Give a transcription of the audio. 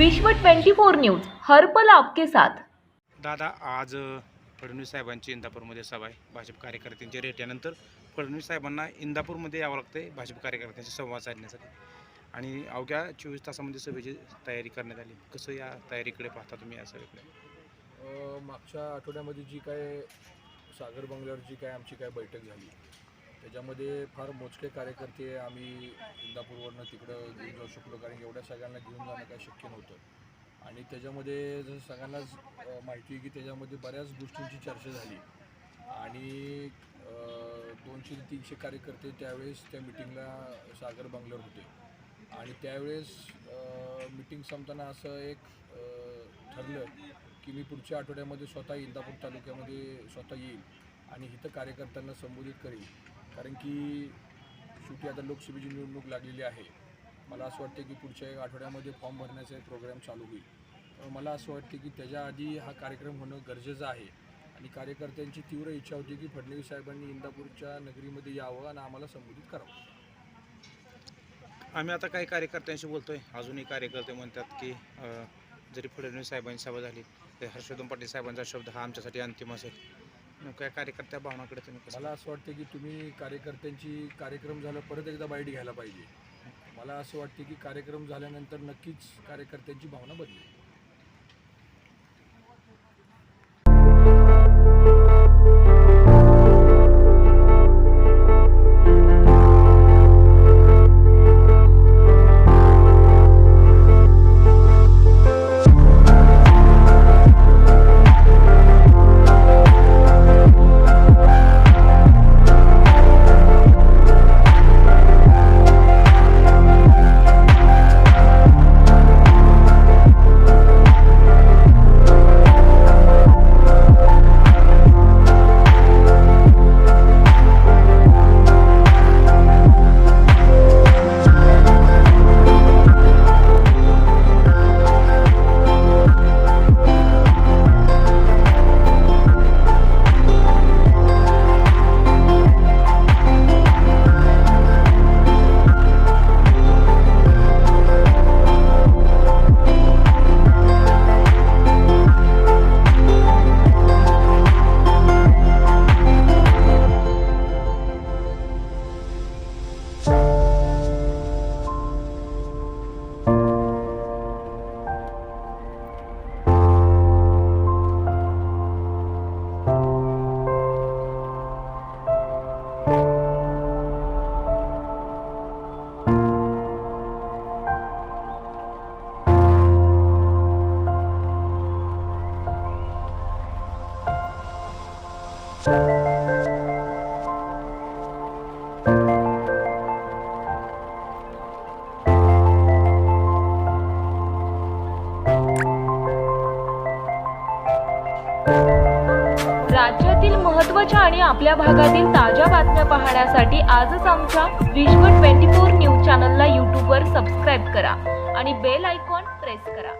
विश्व 24 न्यूज हर पल आपके साथ। दादा, आज फडणवीस साहेबांची इंदापूरमध्ये सभा आहे भाजप कार्यकर्त्यांच्या रेट्यानंतर फडणवीस साहेबांना इंदापूरमध्ये यावं लागतंय भाजप कार्यकर्त्यांशी संवाद साधण्यासाठी आणि अवघ्या 24 तासामध्ये सभेची तयारी करण्यात आली। कसं या तयारीकडे पाहता तुम्ही या सभेकडे? मागच्या आठवड्यामध्ये जी काय सागर बंगल्यावर जी काय आमची काय बैठक झाली त्याच्यामध्ये फार मोजके कार्यकर्ते आम्ही इंदापूरवरनं तिकडं घेऊन जाऊ शकलो, कारण एवढ्या सगळ्यांना घेऊन जाणं काही शक्य नव्हतं। आणि त्याच्यामध्ये जसं सगळ्यांनाच माहिती आहे की त्याच्यामध्ये बऱ्याच गोष्टींची चर्चा झाली आणि 200 ते 300 कार्यकर्ते त्यावेळेस त्या मिटिंगला सागर बंगल्यावर होते। आणि त्यावेळेस मिटिंग संपताना असं एक ठरलं की मी पुढच्या आठवड्यामध्ये स्वतः इंदापूर तालुक्यामध्ये स्वतः येईल आणि इथं कार्यकर्त्यांना संबोधित करेल, कारण की शेवटी आता लोकसभेची निवडणूक लागलेली आहे। मला असं वाटतं की पुढच्या एक आठवड्यामध्ये फॉर्म भरण्याचा एक प्रोग्राम चालू होईल। मला असं वाटतं की त्याच्या आधी हा कार्यक्रम होणं गरजेचं आहे आणि कार्यकर्त्यांची तीव्र इच्छा होती की फडणवीस साहेबांनी इंदापूरच्या नगरीमध्ये यावं आणि आम्हाला संबोधित करावं। आम्ही आता काही कार्यकर्त्यांशी बोलतोय, अजूनही कार्यकर्ते म्हणतात की जरी फडणवीस साहेबांची सभा झाली तर हर्षवर्धन पाटील साहेबांचा शब्द हा आमच्यासाठी अंतिम असेल। नेमक्या कार्यकर्त्या भावनाकडे तुम्ही मला असं वाटतं की तुम्ही कार्यकर्त्यांची कार्यक्रम झाला परत एकदा बाईट घ्यायला पाहिजे। मला असं वाटतं की कार्यक्रम झाल्यानंतर नक्कीच कार्यकर्त्यांची भावना बदलेल। राज्यातील महत्त्वाच्या आणि आपल्या भागातील ताज्या बातम्या पाहण्यासाठी आजच आमच्या विश्व 24 न्यूज चॅनलला यूट्यूबवर सबस्क्राईब करा आणि बेल आयकॉन प्रेस करा।